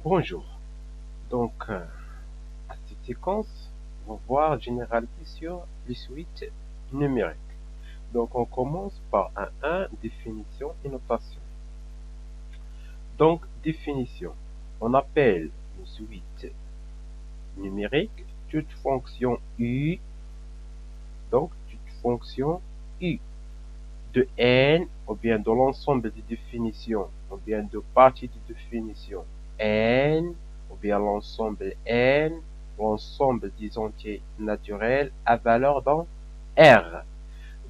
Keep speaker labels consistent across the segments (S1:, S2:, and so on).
S1: Bonjour. Donc, à cette séquence, on va voir généralité sur les suites numériques. Donc, on commence par un 1, définition et notation. Donc, définition. On appelle une suite numérique toute fonction U, donc toute fonction U de n, ou bien de l'ensemble des définitions, ou bien de parties de définition n, ou bien l'ensemble n, l'ensemble des entiers naturels à valeur dans R.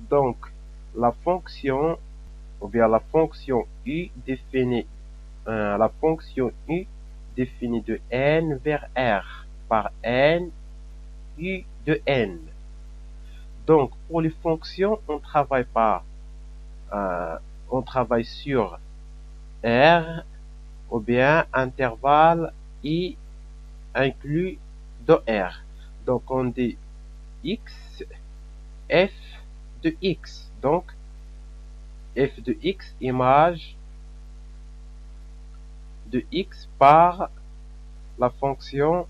S1: Donc, la fonction, ou bien la fonction U définit, la fonction U définit de n vers R par n, U de n. Donc, pour les fonctions, on travaille sur R ou bien intervalle I inclus de R. Donc on dit X, F de X. Donc F de X, image de X par la fonction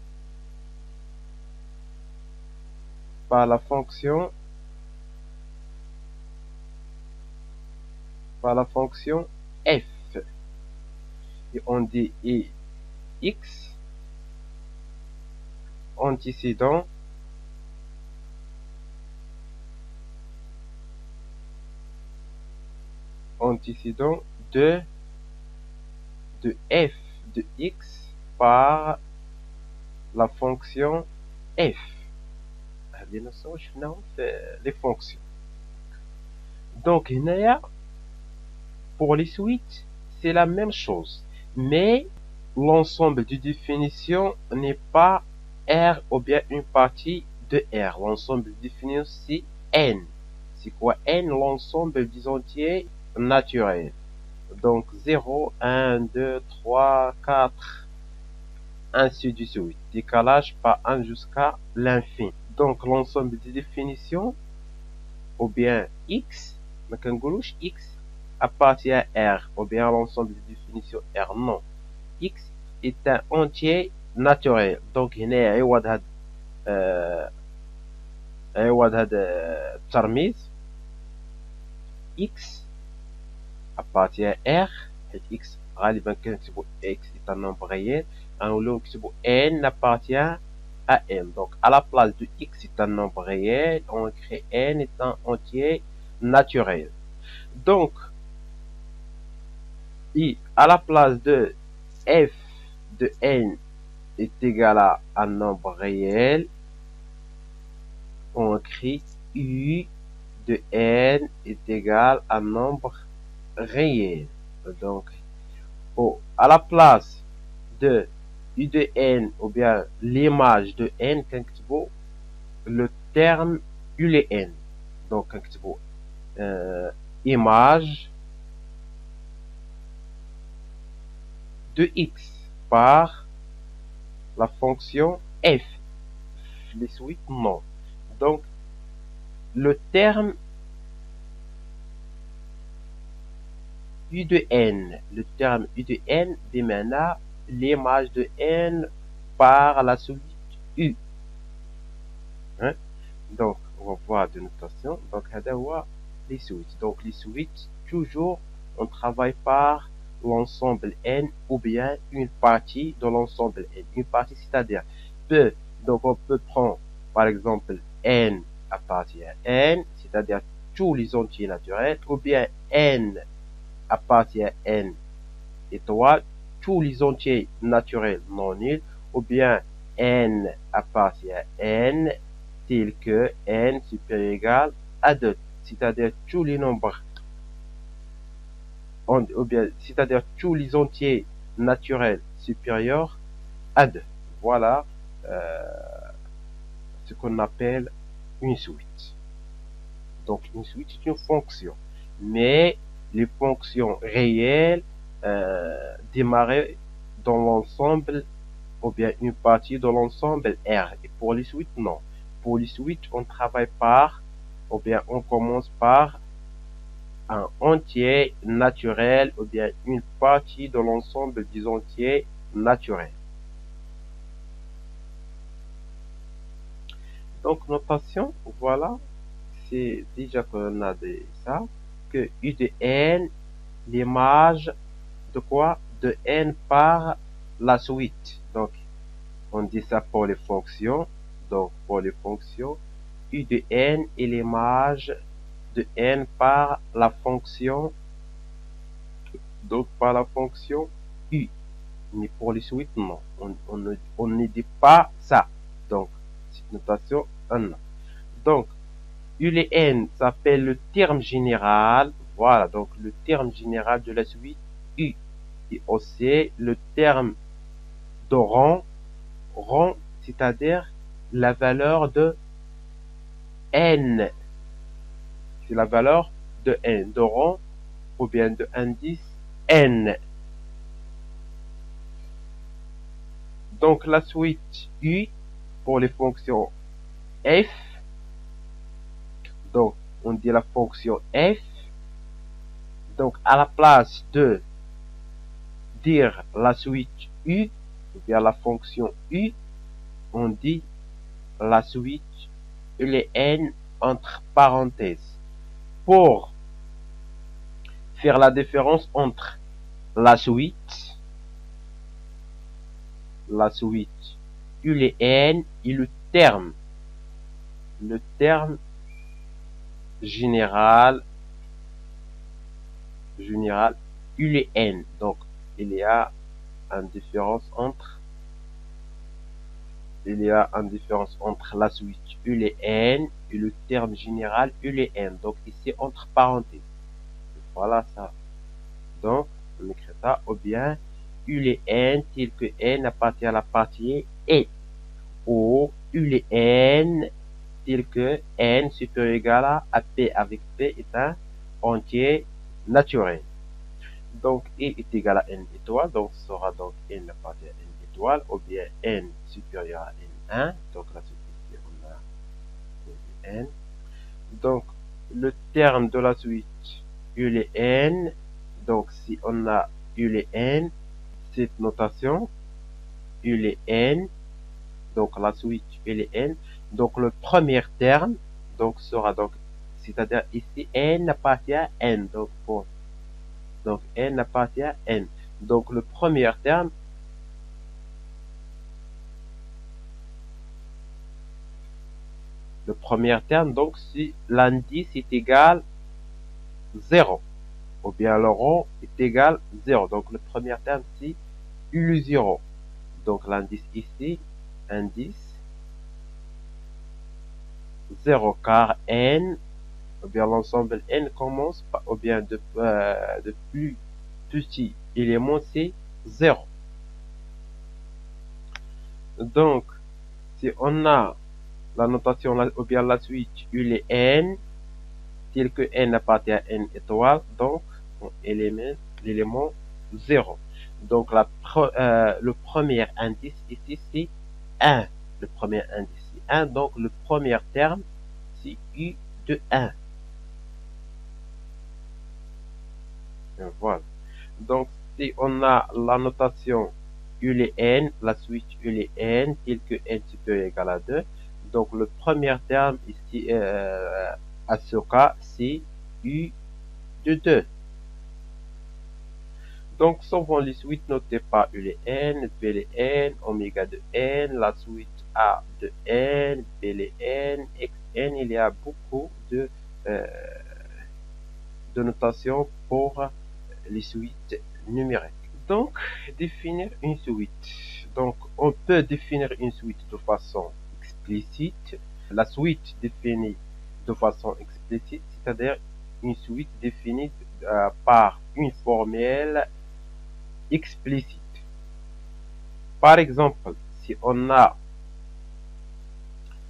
S1: F. Et on dit X antécédent de F de X par la fonction F. Les fonctions. Donc, pour les suites, c'est la même chose. Mais l'ensemble de définition n'est pas R ou bien une partie de R. L'ensemble de définition, c'est N. C'est quoi N? L'ensemble des entiers naturels. Donc 0, 1, 2, 3, 4, ainsi de suite. Décalage par 1 jusqu'à l'infini. Donc l'ensemble des définitions, ou bien X, X appartient à R, ou bien l'ensemble des définitions R. Non. X est un entier naturel. Donc هنا عوض هذا الترميز X appartient à R. X غالبا كنكتبو X est un nombre réel. نولو نكتبو N appartient à M. Donc à la place de X est un nombre réel, on écrit N est un entier naturel. Donc et à la place de F de N est égal à un nombre réel, on écrit U de N est égal à un nombre réel. Donc, à la place de U de N, ou bien l'image de N, le terme U de N. Donc, image de X par la fonction F. Les suites, non. Donc, le terme U de N, démena l'image de N par la suite U. Hein? Donc, on va voir de notation. Donc, les suites. Donc, les suites, toujours, on travaille par l'ensemble N ou bien une partie de l'ensemble N. Une partie, c'est-à-dire peu. Donc, on peut prendre, par exemple, N appartient à N, c'est-à-dire tous les entiers naturels, ou bien N appartient à N étoile, tous les entiers naturels non nuls, ou bien N appartient à N, tel que N supérieur égal à 2, c'est-à-dire tous les nombres, ou bien, c'est-à-dire tous les entiers naturels supérieurs à 2. Voilà ce qu'on appelle une suite. Donc, une suite est une fonction. Mais les fonctions réelles démarrer dans l'ensemble ou bien une partie de l'ensemble R. Et pour les suites, non. Pour les suites, on travaille par, ou bien on commence par un entier naturel ou bien une partie de l'ensemble des entiers naturels. Donc, notation, voilà, c'est déjà qu'on a dit ça, que U de n, l'image de quoi? De n par la suite. Donc, on dit ça pour les fonctions. Donc, pour les fonctions, U de n est l'image de n par la fonction, donc par la fonction U. Mais pour les suites, non. On ne dit pas ça. Donc, cette notation, un. Donc, U de n s'appelle le terme général. Voilà, donc le terme général de la suite U. Et aussi le terme de rang, c'est-à-dire la valeur de n. C'est la valeur de n, de rang ou bien de indice n. Donc la suite U pour les fonctions f, donc on dit la fonction f, donc à la place de dire la suite U, ou bien la fonction U, on dit la suite U les n entre parenthèses. Pour faire la différence entre la suite U les n et le terme général U les n. Donc il y a une différence entre la suite U les n et le terme général U les n. Donc ici entre parenthèses. Voilà ça. Donc on écrit ça, ou bien U les n tel que n appartient à la partie et, ou U les n tel que n supérieur ou égal à p avec p est un entier naturel. Donc e est égal à n étoile, donc ce sera donc n appartient à n étoile, ou bien n supérieur à n1, donc là ici on a n. Donc le terme de la suite U les n, donc si on a U les n, cette notation U les n, donc la suite U les n, donc le premier terme donc sera donc, c'est-à-dire ici n appartient à n, donc n appartient à n. Donc le premier terme donc si l'indice est égal 0, ou bien le rang est égal 0. Donc le premier terme c'est U le 0. Donc l'indice ici, indice 0, car n, ou bien l'ensemble n commence par, ou bien de plus petit élément c'est 0. Donc si on a la notation ou bien la suite U les n tel que n appartient à n étoile, donc l'élément 0. Donc le premier indice ici c'est 1. Le premier indice c'est 1, donc le premier terme c'est U de 1. Et voilà. Donc si on a la notation U les n, la suite U les n tel que n supérieur ou égal à 2, donc le premier terme ici à ce cas c'est U de 2. Donc souvent les suites notées par U les n, B les n, oméga de n, la suite A de n, B les n, x n, il y a beaucoup de notation pour les suites numériques. Donc définir une suite. Donc on peut définir une suite de façon explicite. La suite définie de façon explicite, c'est-à-dire une suite définie par une formule explicite. Par exemple, si on a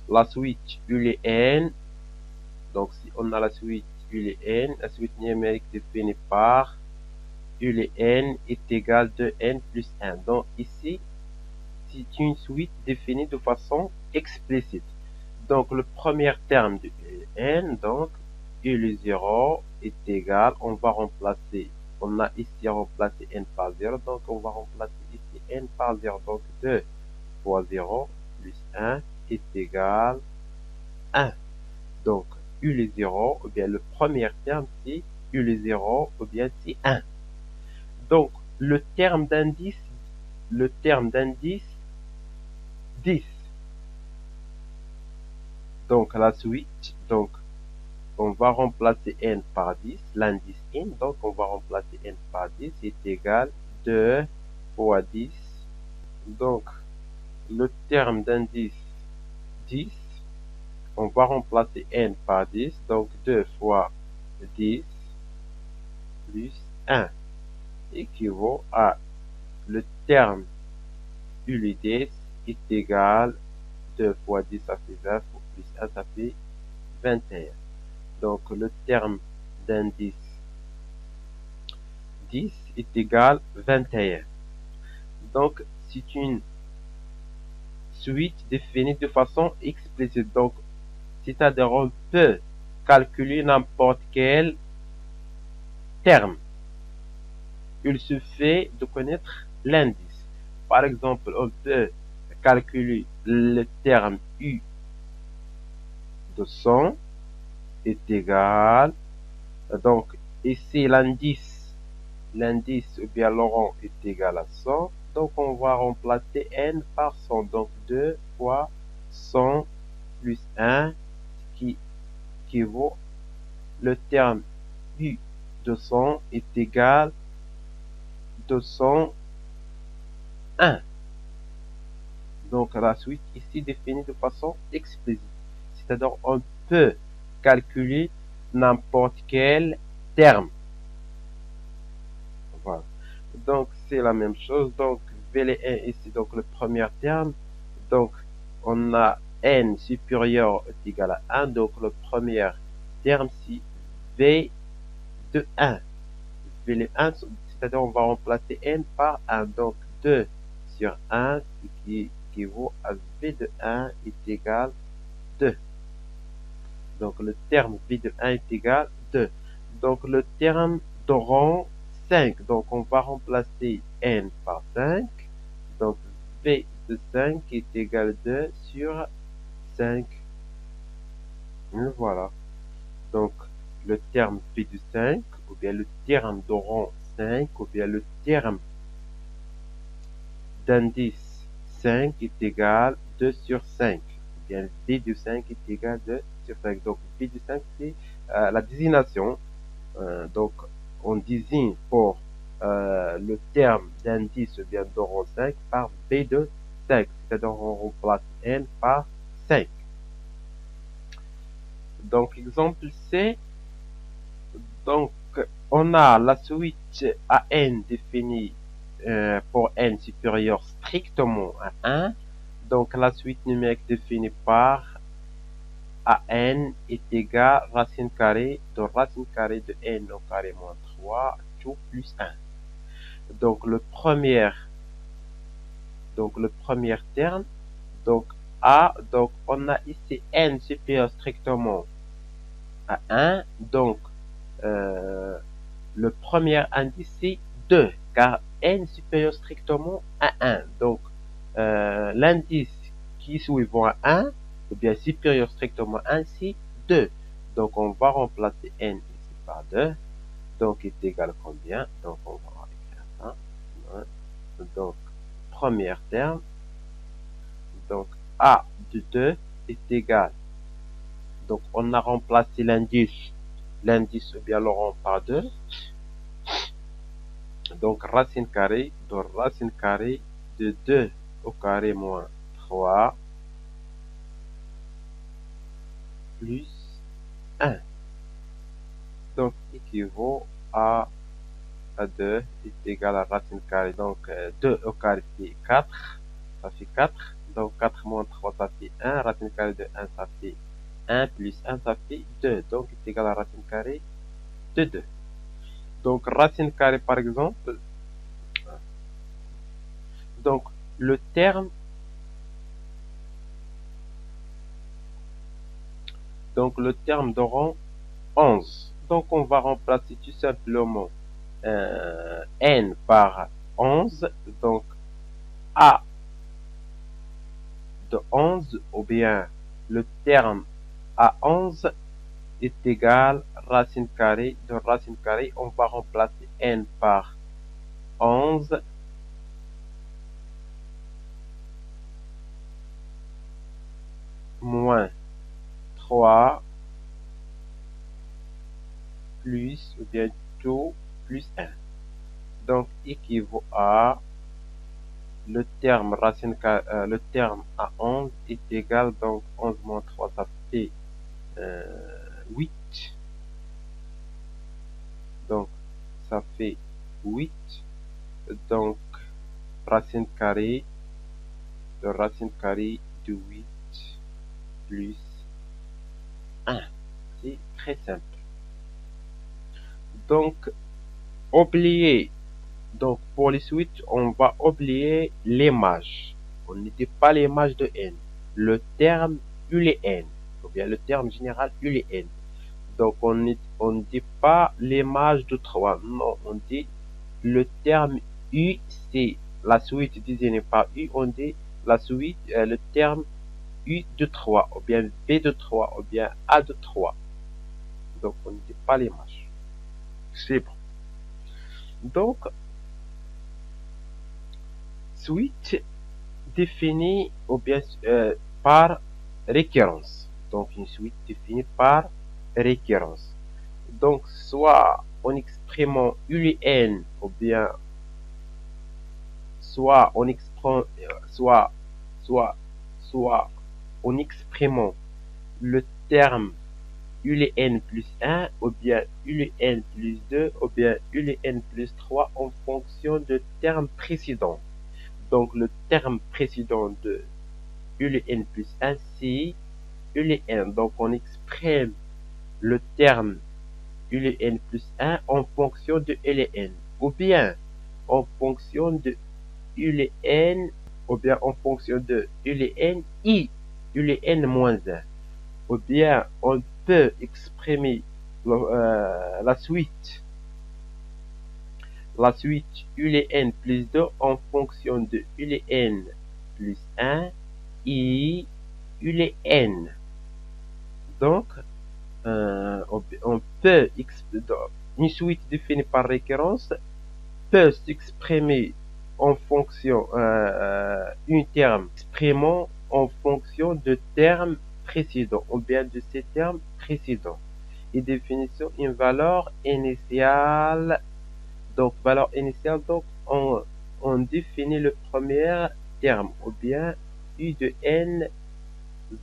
S1: la suite U les n, donc si on a la suite U les n, la suite numérique définie par U les n est égal de n plus 1. Donc ici, c'est une suite définie de façon explicite. Donc le premier terme de U les n, donc U le 0 est égal, on va remplacer, on a ici remplacé n par 0, donc on va remplacer ici n par 0, donc 2 fois 0 plus 1 est égal 1. Donc, U les 0, ou bien le premier terme, c'est U les 0, ou bien c'est 1. Donc, le terme d'indice 10. Donc, la suite, donc, on va remplacer n par 10, l'indice n, donc on va remplacer n par 10, est égal 2 fois 10. Donc, le terme d'indice 10, on va remplacer n par 10, donc 2 fois 10 plus 1 équivaut à le terme ULIDES est égal 2 fois 10, ça fait 20, plus 1, ça fait 21. Donc, le terme d'indice 10 est égal 21. Donc, c'est une suite définie de façon explicite. Donc, c'est-à-dire on peut calculer n'importe quel terme. Il suffit de connaître l'indice. Par exemple, on peut calculer le terme U de 100 est égal. Donc, ici, l'indice ou bien le rang est égal à 100. Donc, on va remplacer n par 100. Donc, 2 fois 100 plus 1, qui équivaut le terme U de 100 est égal 201. Donc, la suite ici définie de façon explicite. C'est-à-dire, on peut calculer n'importe quel terme. Voilà. Donc, c'est la même chose. Donc, VL1 ici, donc le premier terme. Donc, on a n supérieur est égal à 1. Donc, le premier terme, c'est V de 1. VL1, c'est-à-dire, on va remplacer n par 1. Donc, 2 sur 1, ce qui équivaut à V de 1 est égal 2. Donc, le terme V de 1 est égal 2. Donc, le terme de rang 5. Donc, on va remplacer n par 5. Donc, V de 5 est égal 2 sur 5. Et voilà. Donc, le terme V de 5, ou bien le terme de rang 5, ou bien le terme d'indice 5 est égal 2 sur 5. Ou bien V de 5 est égal 2 sur 5. Donc, V de 5, c'est la désignation. Donc, on désigne pour le terme d'indice ou bien de rang 5 par V de 5. C'est-à-dire, on remplace n par 5. Donc, exemple C. Donc, on a la suite à n définie pour n supérieur strictement à 1. Donc, la suite numérique définie par an est égal à racine carrée de n au carré moins 3, tout plus 1. Donc, le premier terme, donc A, donc on a ici n supérieur strictement à 1. Donc, le premier indice, c'est 2, car n supérieur strictement à 1. Donc, l'indice qui est suivant à 1, ou bien supérieur strictement à 1, c'est 2. Donc, on va remplacer n ici par 2. Donc, est égal à combien? Donc, on va écrire ça. Donc, premier terme. Donc, A de 2 est égal. Donc, on a remplacé l'indice ou bien le rang par 2. Donc, racine carrée de 2 au carré moins 3 plus 1. Donc, équivaut à 2 est égal à racine carrée. Donc, 2 au carré, c'est 4. Ça fait 4. Donc, 4 moins 3, ça fait 1. Racine carrée de 1, ça fait 1 plus 1, ça fait 2. Donc, c'est égal à racine carrée de 2. Donc, racine carrée, par exemple, donc, le terme de rang 11. Donc, on va remplacer tout simplement n par 11. Donc, A de 11, ou bien le terme à 11 est égal racine carrée de racine carrée. On va remplacer n par 11 moins 3 plus ou bien 2 plus 1. Donc équivaut à le terme le terme à 11 est égal, donc 11 moins 3 ça fait 8. Donc ça fait 8. Donc racine carrée de racine carrée de 8 plus 1. C'est très simple. Donc oubliez. Donc pour les suites, on va oublier l'image. On ne dit pas l'image de n. Le terme U les n, ou bien le terme général U les n. Donc on ne dit pas l'image de 3. Non, on dit le terme U, c'est la suite désignée par U. On dit la suite, le terme U de 3, ou bien B de 3, ou bien A de 3. Donc on ne dit pas l'image. C'est bon. Donc suite définie ou bien par récurrence. Donc une suite définie par récurrence. Donc soit en exprimant U les n, ou bien soit en exprimant soit en exprimant le terme U les n plus 1, ou bien U les n plus 2, ou bien U les n plus 3 en fonction du terme précédent. Donc le terme précédent de U les n plus 1, c'est U les n. Donc on exprime le terme U les n plus 1 en fonction de U les n. Ou bien en fonction de U les n, ou bien en fonction de U les n I U les n moins 1. Ou bien on peut exprimer la suite U les n plus 2 en fonction de U les n plus 1 I U les n. Donc, on peut une suite définie par récurrence peut s'exprimer en fonction un terme exprimant en fonction de termes précédents ou bien de ces termes précédents. Et définition une valeur initiale. Donc valeur initiale, donc on définit le premier terme ou bien U de n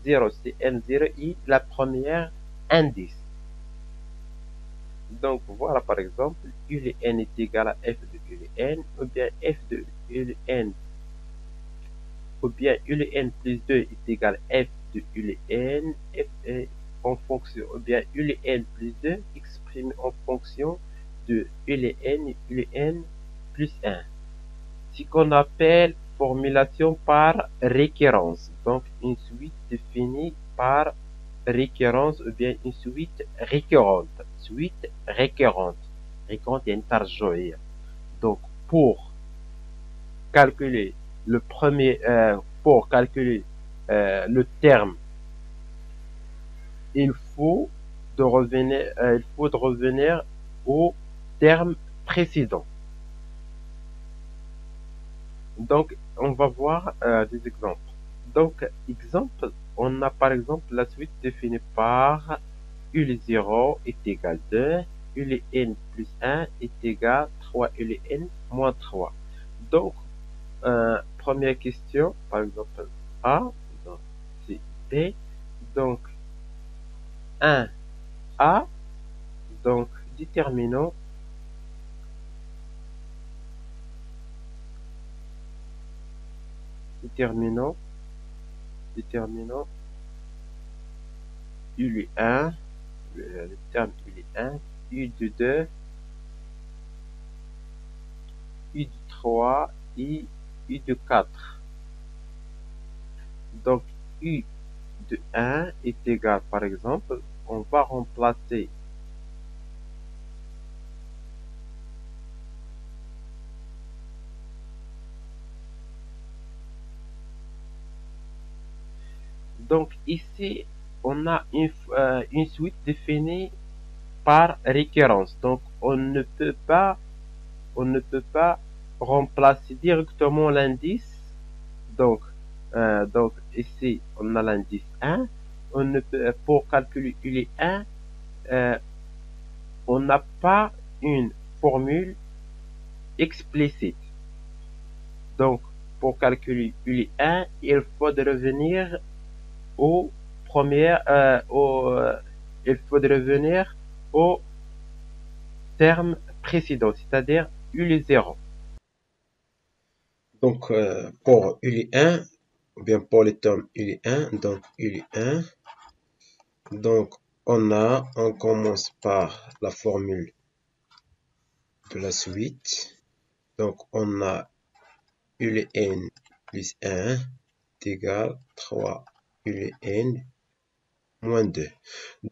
S1: 0, c'est n0 i la première indice. Donc voilà par exemple U de n est égal à f de U de n, ou bien f de U de n, ou bien U de n plus 2 est égal à f de U de n, f est en fonction, ou bien U de n plus 2 exprimé en fonction de U de n et U de n plus 1. Ce qu'on appelle formulation par récurrence. Donc une suite définie par récurrence ou bien une suite récurrente. Suite récurrente. Récurrente est une. Donc pour calculer le premier, pour calculer le terme, il faut de revenir au terme précédent. Donc, on va voir des exemples. Donc, exemple, on a par exemple la suite définie par U les 0 est égal à 2, U les n plus 1 est égal à 3 U les n moins 3. Donc, première question, par exemple A, donc c'est B, donc 1 A, donc déterminant U les 1, le terme U les 1, U de 2, U de 3 et U de 4. Donc U de 1 est égal, par exemple, on va remplacer donc ici on a une suite définie par récurrence. Donc, on ne peut pas remplacer directement l'indice. Donc ici, on a l'indice 1. On ne peut, pour calculer 1, euh, on n'a pas une formule explicite. Donc, pour calculer 1, il faut revenir au premier, il faut revenir au terme précédent, c'est-à-dire U0.
S2: Donc, pour ULI1, ou bien pour le terme ULI1, donc ULI1, donc on commence par la formule de la suite. Donc, on a ULN plus 1 est égal 3 ULN moins 2.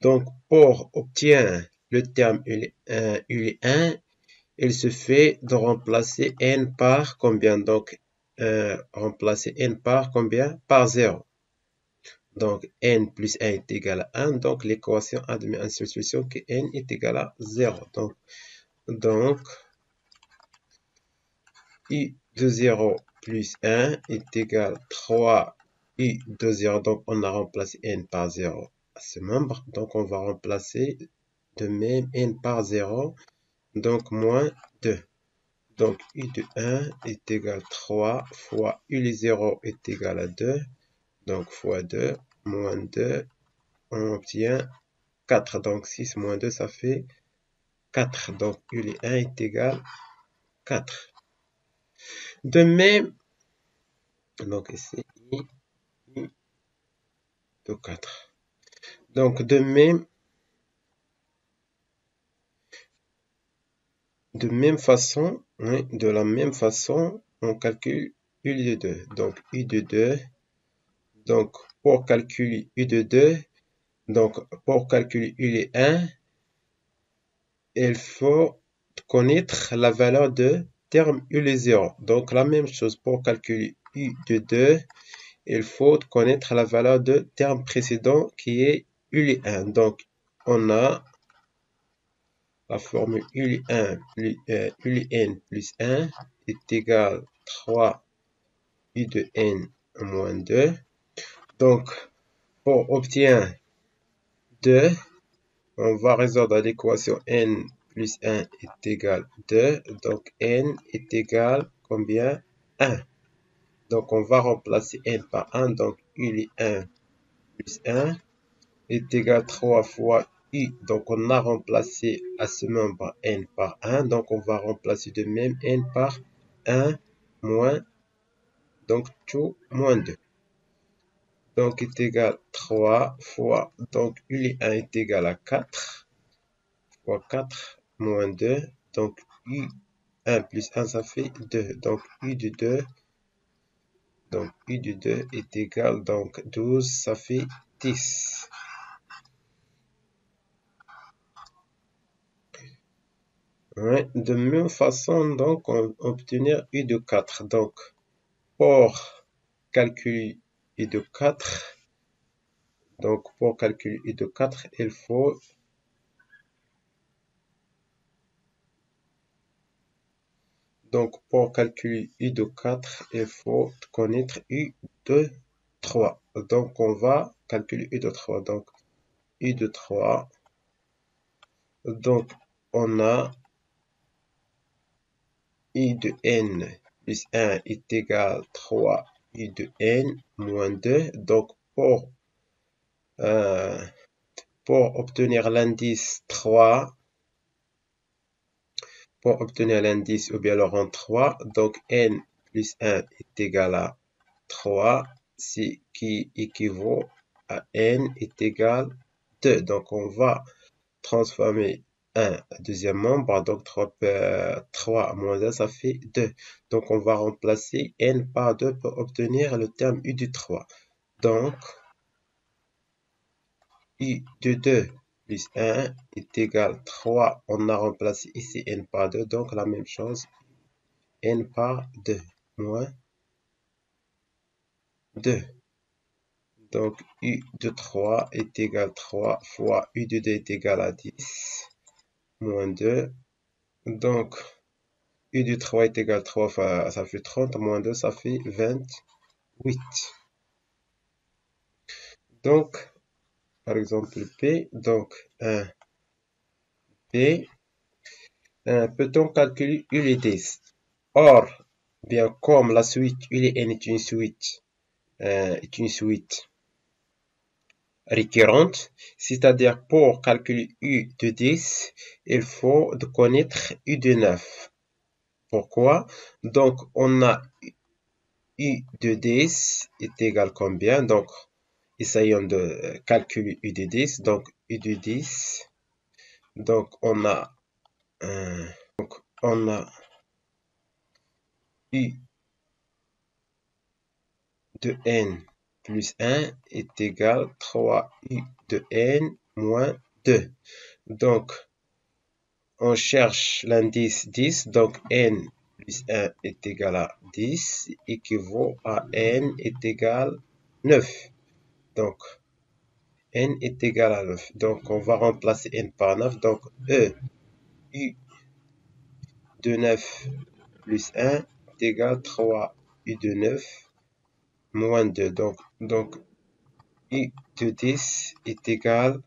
S2: Donc, pour obtenir le terme ULI1, il se fait de remplacer n par combien? Donc, remplacer n par combien? Par 0. Donc, n plus 1 est égal à 1. Donc, l'équation admet une solution que n est égal à 0. Donc i de 0 plus 1 est égal à 3 i de 0. Donc, on a remplacé n par 0 à ce membre. Donc, on va remplacer de même n par 0. Donc, moins 2. Donc, u de 1 est égal à 3 fois u de 0 est égal à 2. Donc, fois 2, moins 2, on obtient 4. Donc, 6 moins 2, ça fait 4. Donc, u de 1 est égal à 4. De même, donc ici, i de 4. Donc, de la même façon, on calcule u de 2. Donc, u de 2. Donc, pour calculer u de 2, donc, pour calculer u de 1, il faut connaître la valeur de terme u de 0. Donc, la même chose pour calculer u de 2, il faut connaître la valeur de terme précédent qui est u de 1. Donc, on a la formule u de 1 plus u de n plus 1 est égal à 3 u de n moins 2. Donc, pour obtenir 2, on va résoudre l'équation n plus 1 est égal à 2. Donc, n est égal combien? 1. Donc, on va remplacer n par 1. Donc, u de 1 plus 1 est égal à 3 fois u. Donc, on a remplacé à ce membre n par 1. Donc, on va remplacer de même n par 1 moins, donc tout moins 2. Donc, est égal à 3 fois, donc u de 1 est égal à 4 fois 4 moins 2. Donc, u 1 plus 1, ça fait 2. Donc, u de 2, donc u de 2 est égal, donc 12, ça fait 10. Ouais, de même façon, donc, on obtenir u de 4. Donc, pour calculer u de 4, donc, pour calculer u de 4, il faut connaître u de 3. Donc, on va calculer u de 3. Donc, u de 3. Donc, on a u de n plus 1 est égal à 3 u de n moins 2. Donc, pour obtenir l'indice 3, pour obtenir l'indice ou bien le rang 3, donc n plus 1 est égal à 3, ce qui équivaut à n est égal à 2. Donc, on va transformer 1 deuxième membre, donc 3 moins 1, ça fait 2. Donc, on va remplacer n par 2 pour obtenir le terme u de 3. Donc, u de 2 plus 1 est égal à 3. On a remplacé ici n par 2, donc la même chose, n par 2 moins 2. Donc, U de 3 est égal à 3 fois U de 2 est égal à 10, moins 2. Donc, U de 3 est égal à 3 fois, ça fait 30, moins 2, ça fait 28. Donc, par exemple, P, donc, 1, P, peut-on calculer U et 10? Or, bien comme la suite U et N est une suite récurrente, c'est-à-dire pour calculer U de 10, il faut connaître U de 9. Pourquoi? Donc, on a U de 10 est égal combien? Donc, essayons de calculer U de 10. Donc, U de 10. Donc, on a U de n plus 1 est égal à 3U de n moins 2. Donc, on cherche l'indice 10. Donc, n plus 1 est égal à 10, équivaut à n est égal à 9. Donc, n est égal à 9. Donc, on va remplacer n par 9. Donc, U de 9 plus 1 est égal à 3U de 9 moins 2. Donc U de 10 est égal à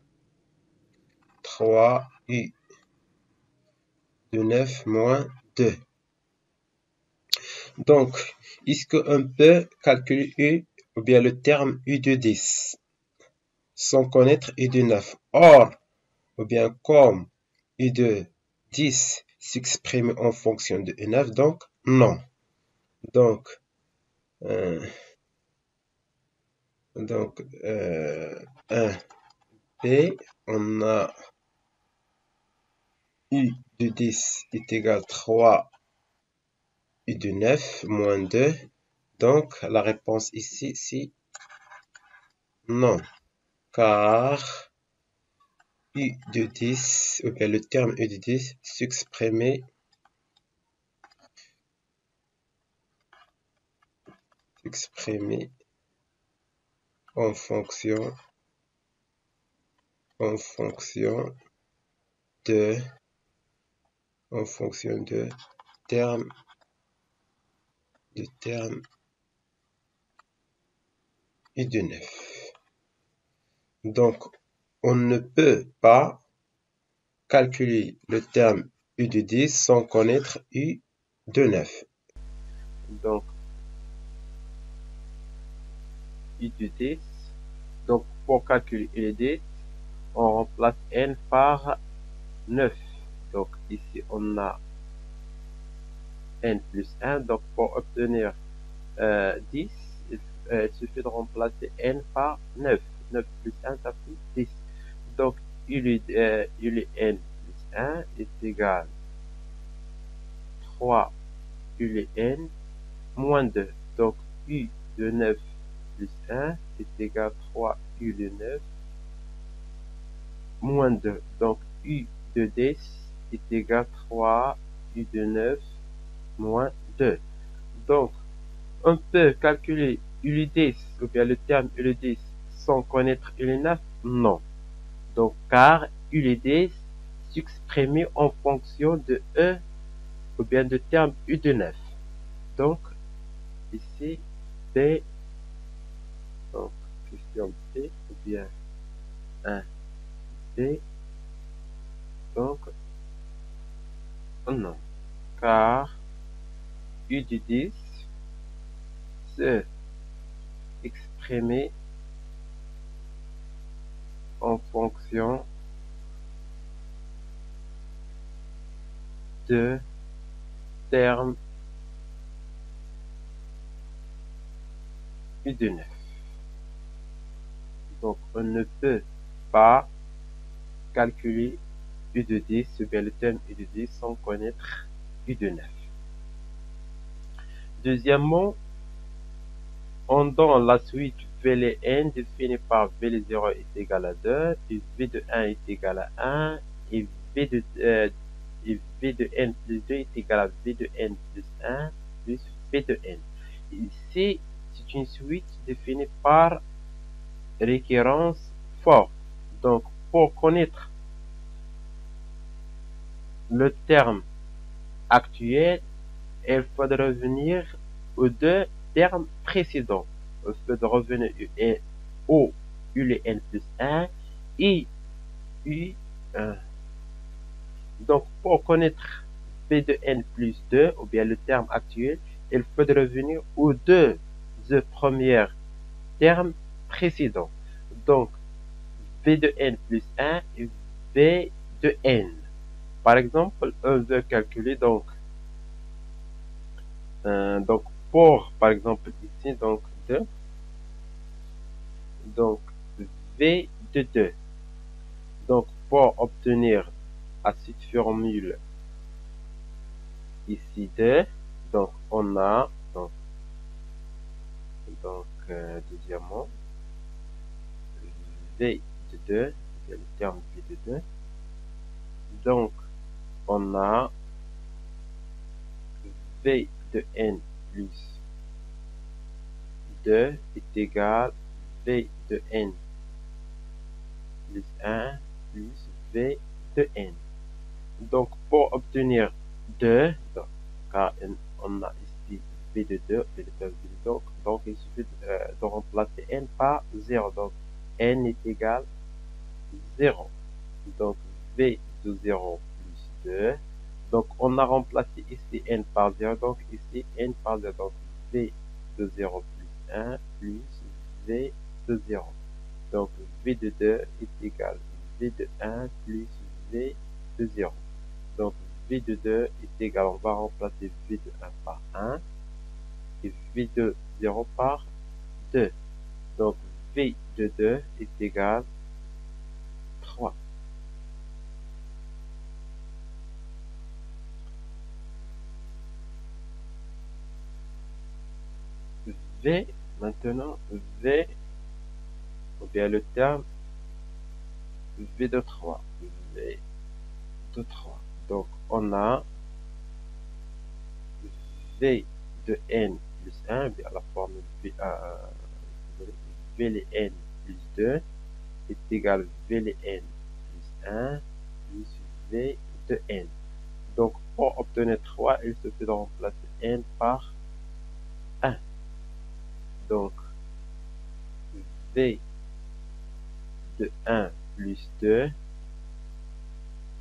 S2: 3U de 9 moins 2. Donc, est-ce qu'on peut calculer U ou bien le terme U de 10 sans connaître U de 9? Or, ou bien comme U de 10 s'exprime en fonction de U9, donc non. Donc, 1P, on a U de 10 est égal à 3 U de 9 moins 2. Donc, la réponse ici, c'est non. Car U de 10, ou bien le terme U de 10 s'exprime en fonction de terme U de 9. Donc, on ne peut pas calculer le terme U de 10 sans connaître U de 9.
S1: Donc, U de 10. Donc, pour calculer U de 10, on remplace n par 9. Donc, ici, on a n plus 1. Donc, pour obtenir 10, il suffit de remplacer n par 9. 9 plus 1, ça fait 10. Donc, U de n plus 1 est égal à 3 U de n moins 2. Donc, U de 9 plus 1 est égal à 3 U de 9 moins 2. Donc, U de 10 est égal à 3 U de 9 moins 2. Donc, on peut calculer U de 10 ou bien le terme U de 10 sans connaître U de 9? Non. Donc, car U de 10 s'exprime en fonction de E ou bien de terme U de 9. Donc, ici, B, donc, question B ou bien 1, B, donc, non. Car U de 10 se exprime en fonction de terme U de 9. Donc, on ne peut pas calculer U de 10 ou bien le terme U de 10 sans connaître U de 9. Deuxièmement, on donne la suite V n définie par V 0 est égal à 2 et V de 1 est égal à 1 et V de n plus 2 est égal à V de n plus 1 plus V de n. Ici, c'est une suite définie par récurrence forte. Donc, pour connaître le terme actuel, il faut revenir aux deux termes précédents. Il faut revenir au ULN plus 1 et U1. Donc, pour connaître V de N plus 2, ou bien le terme actuel, il faut revenir aux deux premiers termes précédents. Donc, V de N plus 1 et V de N. Par exemple, on veut calculer donc pour, par exemple, ici, donc, 2, donc, V de 2. Donc, pour obtenir à cette formule ici 2, donc, on a, deuxièmement, V de 2, c'est le terme V de 2. Donc, on a V de N plus 2 est égal V de N plus 1 plus V de N. Donc, pour obtenir 2, car on a ici V de 2, V de 2, donc il suffit de remplacer N par 0. Donc, N est égal 0. Donc, V de 0 plus 2. Donc, on a remplacé ici N par 0. Donc, ici N par 0. Donc, V de 0 plus 1 plus V de 0. Donc, V de 2 est égal V de 1 plus V de 0. Donc, V de 2 est égal, on va remplacer V de 1 par 1 et V de 0 par 2. Donc, V de 2 est égal 3. V, maintenant, V, ou bien le terme V de 3. V de 3. Donc, on a V de N plus 1, bien la formule V les N plus 2 est égal V les N plus 1 plus V de N. Donc, pour obtenir 3, il suffit de remplacer N par 1. Donc, V de 1 plus 2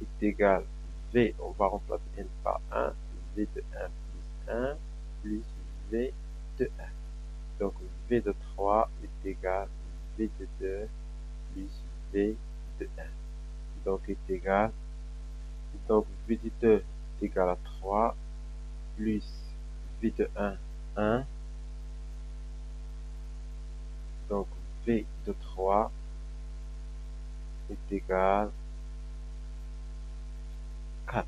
S1: est égal V, on va remplacer N par 1, V de 1 plus 1 plus V de 1. Donc, V de 3 est égal V de 2 plus V de 1. Donc, est égal, donc V de 2 est égal à 3 plus V de 1, 1. Donc, V de 3 est égal 4.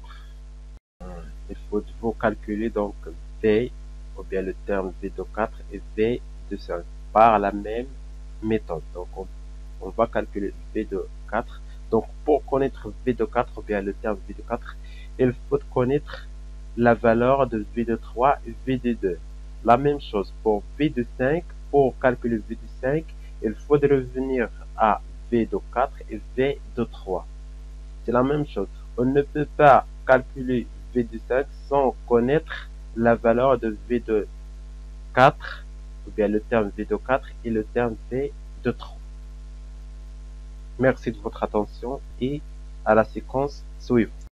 S1: Il faut calculer donc V, ou bien le terme V de 4 et V de 5 par la même méthode. Donc, on va calculer V de 4. Donc, pour connaître V de 4, ou bien le terme V de 4, il faut connaître la valeur de V de 3 et V de 2. La même chose pour V de 5. Pour calculer V de 5, il faut revenir à V de 4 et V de 3. C'est la même chose. On ne peut pas calculer V de 5 sans connaître la valeur de V de 4, ou bien le terme V de 4 et le terme V de 3. Merci de votre attention et à la séquence suivante.